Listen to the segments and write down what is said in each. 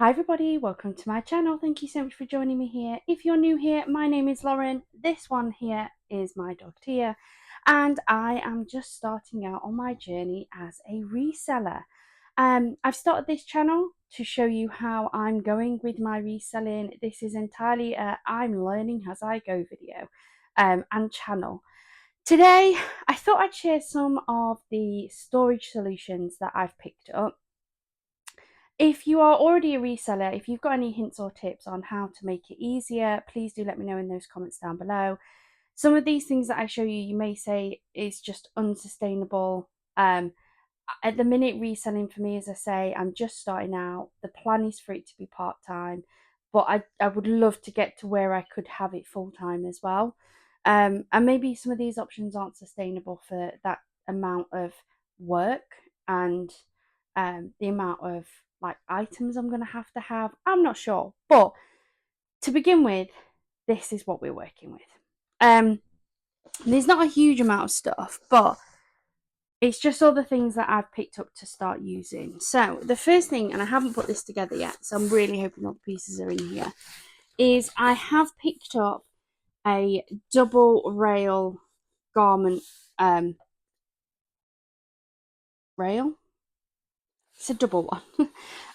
Hi everybody, welcome to my channel. Thank you so much for joining me here. If you're new here, my name is Lauren. This one here is my dog Tia, and I am just starting out on my journey as a reseller. I've started this channel to show you how I'm going with my reselling. This is entirely a I'm learning as I go video and channel. Today, I thought I'd share some of the storage solutions that I've picked up. If you are already a reseller, if you've got any hints or tips on how to make it easier, please do let me know in those comments down below. Some of these things that I show you, you may say is just unsustainable. At the minute, reselling for me, as I say, I'm just starting out. The plan is for it to be part-time, but I would love to get to where I could have it full-time as well. And maybe some of these options aren't sustainable for that amount of work and the amount of like items I'm going to have. I'm not sure. But to begin with, this is what we're working with. There's not a huge amount of stuff, but it's just all the things that I've picked up to start using. So the first thing, and I haven't put this together yet, so I'm really hoping all the pieces are in here, is I have picked up a double rail garment rail. It's a double one.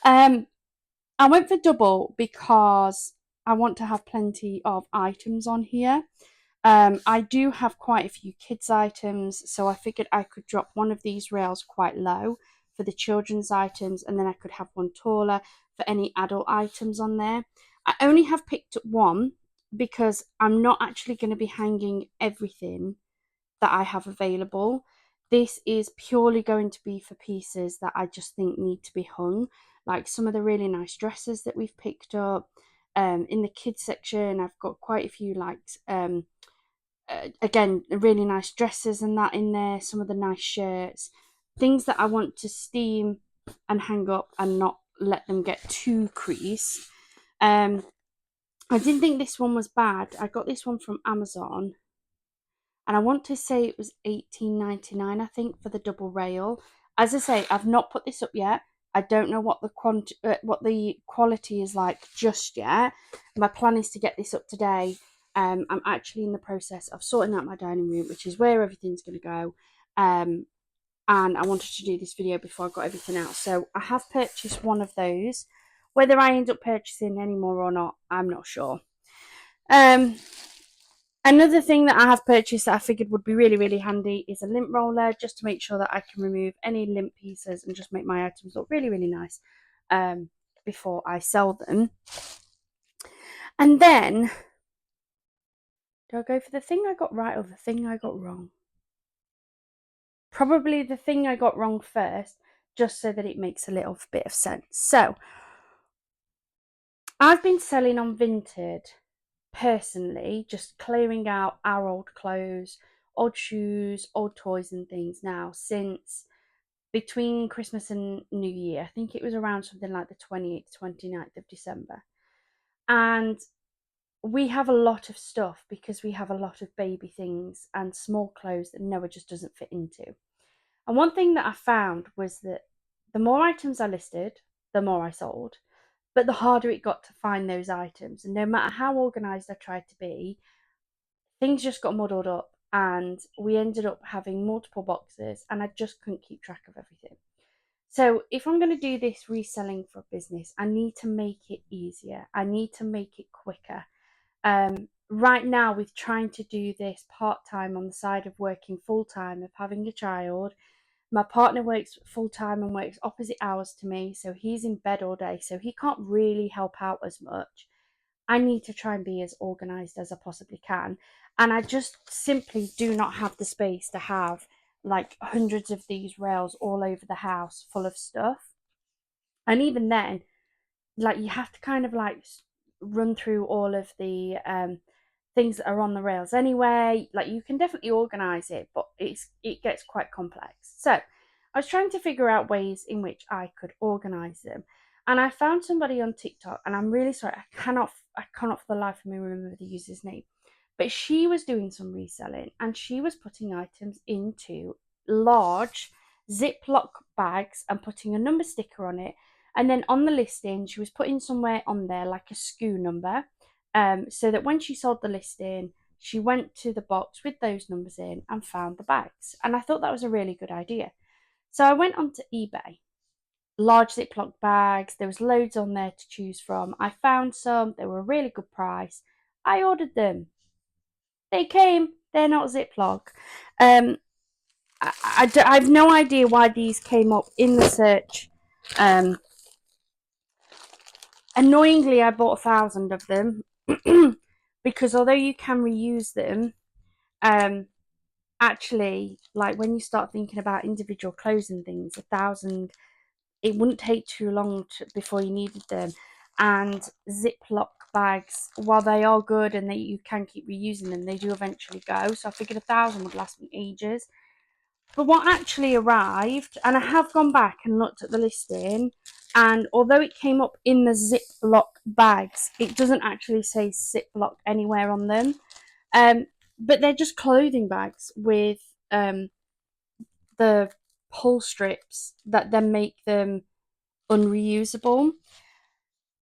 I went for double because I want to have plenty of items on here. I do have quite a few kids items, so I figured I could drop one of these rails quite low for the children's items, and then I could have one taller for any adult items on there. I only have picked up one because I'm not actually going to be hanging everything that I have available. This is purely going to be for pieces that I just think need to be hung, like some of the really nice dresses that we've picked up. In the kids section, I've got quite a few again, really nice dresses and that in there, some of the nice shirts, things that I want to steam and hang up and not let them get too creased. I didn't think this one was bad. I got this one from Amazon, and I want to say it was $18.99, I think, for the double rail. As I say, I've not put this up yet. I don't know what the quality is like just yet. My plan is to get this up today. I'm actually in the process of sorting out my dining room, which is where everything's going to go. And I wanted to do this video before I got everything out. So I have purchased one of those. Whether I end up purchasing any more or not, I'm not sure. Another thing that I have purchased that I figured would be really, really handy is a lint roller, just to make sure that I can remove any lint pieces and just make my items look really, really nice before I sell them. And then, do I go for the thing I got right or the thing I got wrong? Probably the thing I got wrong first, just so that it makes a little bit of sense. So, I've been selling on Vinted personally, just clearing out our old clothes, old shoes, old toys and things now since between Christmas and New Year. I think it was around something like the 28th, 29th of December. And we have a lot of stuff because we have a lot of baby things and small clothes that Noah just doesn't fit into. And one thing that I found was that the more items I listed, the more I sold, but the harder it got to find those items. And no matter how organized I tried to be, things just got muddled up and we ended up having multiple boxes and I just couldn't keep track of everything. So if I'm going to do this reselling for business, I need to make it easier. I need to make it quicker. Right now, with trying to do this part-time on the side of working full-time, of having a child, my partner works full-time and works opposite hours to me, so he's in bed all day, so he can't really help out as much. I need to try and be as organized as I possibly can. And I just simply do not have the space to have like hundreds of these rails all over the house full of stuff. And even then, like you have to kind of like run through all of the things that are on the rails anyway. Like you can definitely organize it, but it gets quite complex. So I was trying to figure out ways in which I could organize them. And I found somebody on TikTok, and I'm really sorry, I cannot for the life of me remember the user's name. But she was doing some reselling and she was putting items into large Ziploc bags and putting a number sticker on it And then on the listing, she was putting somewhere on there like a SKU number, so that when she sold the listing, she went to the box with those numbers in and found the bags. And I thought that was a really good idea. So I went onto eBay, large Ziploc bags. There was loads on there to choose from. I found some. They were a really good price. I ordered them. They came. They're not Ziploc. I have no idea why these came up in the search. Annoyingly, I bought 1,000 of them because although you can reuse them, actually, like when you start thinking about individual clothes and things, 1,000, it wouldn't take too long before you needed them. And Ziploc bags, while they are good and you can keep reusing them, they do eventually go. So I figured 1,000 would last me ages. But what actually arrived, and I have gone back and looked at the listing, and although it came up in the Ziploc bags, it doesn't actually say Ziploc anywhere on them. But they're just clothing bags with the pull strips that then make them unreusable.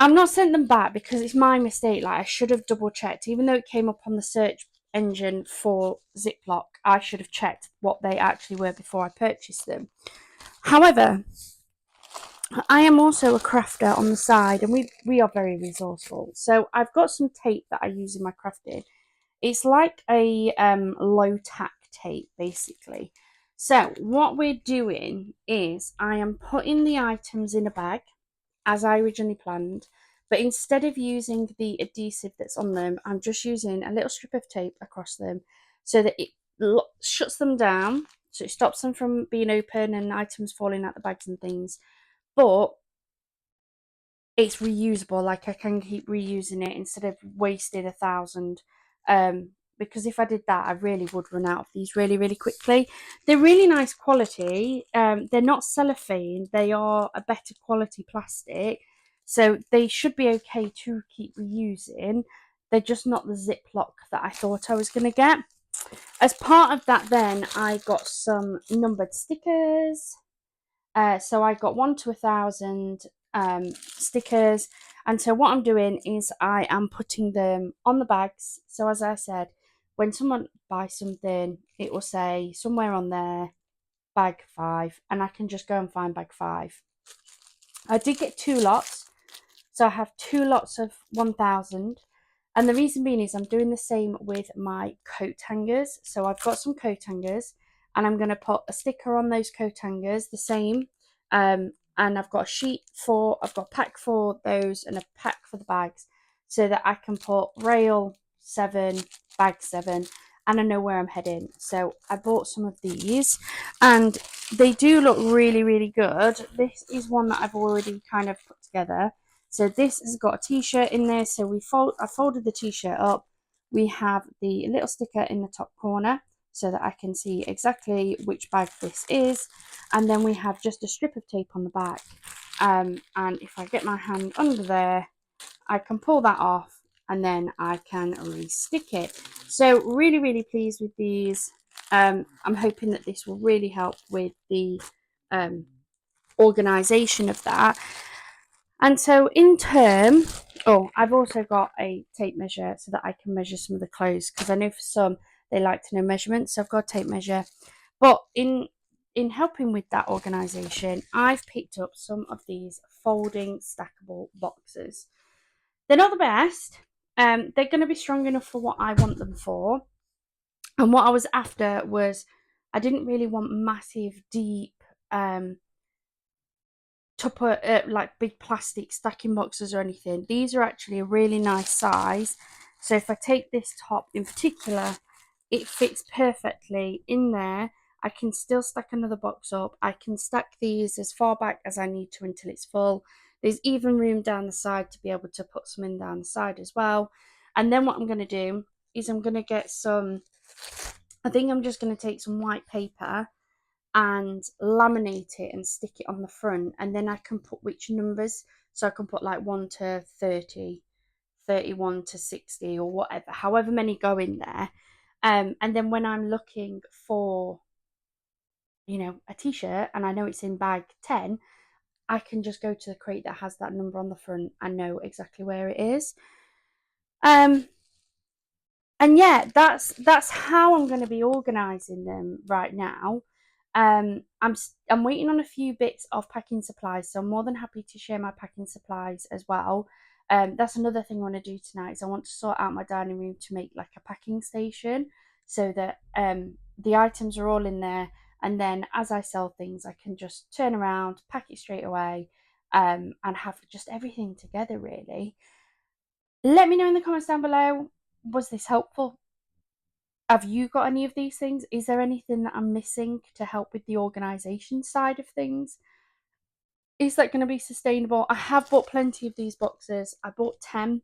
I've not sent them back because it's my mistake. Like, I should have double checked, even though it came up on the search engine for Ziploc. I should have checked what they actually were before I purchased them. However, I am also a crafter on the side, and we are very resourceful. So I've got some tape that I use in my crafting. It's like a low tack tape, basically. So what we're doing is I am putting the items in a bag as I originally planned, but instead of using the adhesive that's on them, I'm just using a little strip of tape across them so that it shuts them down, so it stops them from being open and items falling out the bags and things. But it's reusable, like I can keep reusing it instead of wasting 1,000. Because if I did that, I really would run out of these really, really quickly. They're really nice quality. They're not cellophane, they are a better quality plastic, so they should be okay to keep reusing. They're just not the Ziploc that I thought I was going to get. As part of that, then I got some numbered stickers. So I got 1 to 1,000 stickers. And so what I'm doing is I am putting them on the bags. So as I said, when someone buys something, it will say somewhere on there, bag 5, and I can just go and find bag 5. I did get 2 lots. So I have 2 lots of 1,000. And the reason being is I'm doing the same with my coat hangers. So I've got some coat hangers and I'm going to put a sticker on those coat hangers, the same. And I've got I've got a pack for those and a pack for the bags so that I can put rail 7, bag 7, and I know where I'm heading. So I bought some of these and they do look really, really good. This is one that I've already kind of put together. So this has got a t-shirt in there. So I folded the t-shirt up. We have the little sticker in the top corner so that I can see exactly which bag this is. And then we have just a strip of tape on the back. And if I get my hand under there, I can pull that off and then I can re-stick it. So really, really pleased with these. I'm hoping that this will really help with the organisation of that. And so I've also got a tape measure so that I can measure some of the clothes, because I know for some they like to know measurements. So I've got a tape measure. But in helping with that organisation, I've picked up some of these folding stackable boxes. They're not the best. They're going to be strong enough for what I want them for. And what I was after was, I didn't really want massive, deep tupper like big plastic stacking boxes or anything. These are actually a really nice size. So if I take this top in particular, it fits perfectly in there. I can still stack another box up. I can stack these as far back as I need to until it's full. There's even room down the side to be able to put some in down the side as well. And then what I'm going to do is I'm going to get I think I'm just going to take some white paper and laminate it and stick it on the front, and then I can put which numbers. So I can put like 1 to 30, 31 to 60, or whatever, however many go in there. And then when I'm looking for, a t-shirt and I know it's in bag 10, I can just go to the crate that has that number on the front and know exactly where it is. And yeah, that's how I'm going to be organising them right now. I'm waiting on a few bits of packing supplies, so I'm more than happy to share my packing supplies as well. That's another thing I want to do tonight is I want to sort out my dining room to make like a packing station so that the items are all in there, and then as I sell things, I can just turn around, pack it straight away, and have just everything together really. Let me know in the comments down below, was this helpful? Have you got any of these things? Is there anything that I'm missing to help with the organisation side of things? Is that going to be sustainable? I have bought plenty of these boxes. I bought 10.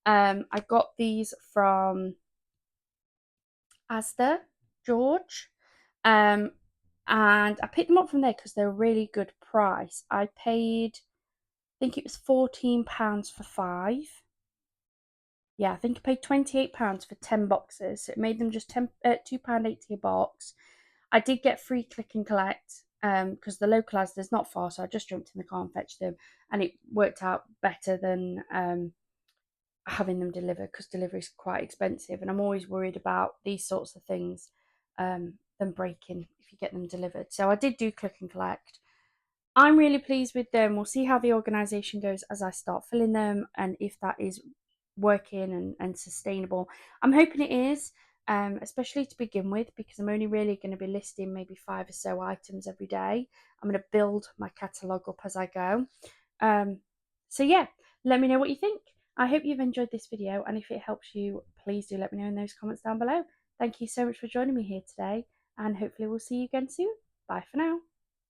I got these from Asda, George. Um, and I picked them up from there because they're a really good price. I paid, I think it was £14 for 5. Yeah, I think I paid £28 for 10 boxes. So it made them just £2.80 a box. I did get free click and collect because the local Asda's not far, so I just jumped in the car and fetched them, and it worked out better than having them delivered because delivery is quite expensive, and I'm always worried about these sorts of things, them breaking if you get them delivered. So I did do click and collect. I'm really pleased with them. We'll see how the organisation goes as I start filling them and if that is working and sustainable. I'm hoping it is, especially to begin with, because I'm only really going to be listing maybe 5 or so items every day. I'm going to build my catalogue up as I go. So yeah, let me know what you think. I hope you've enjoyed this video, and if it helps you, please do let me know in those comments down below. Thank you so much for joining me here today, and hopefully we'll see you again soon. Bye for now.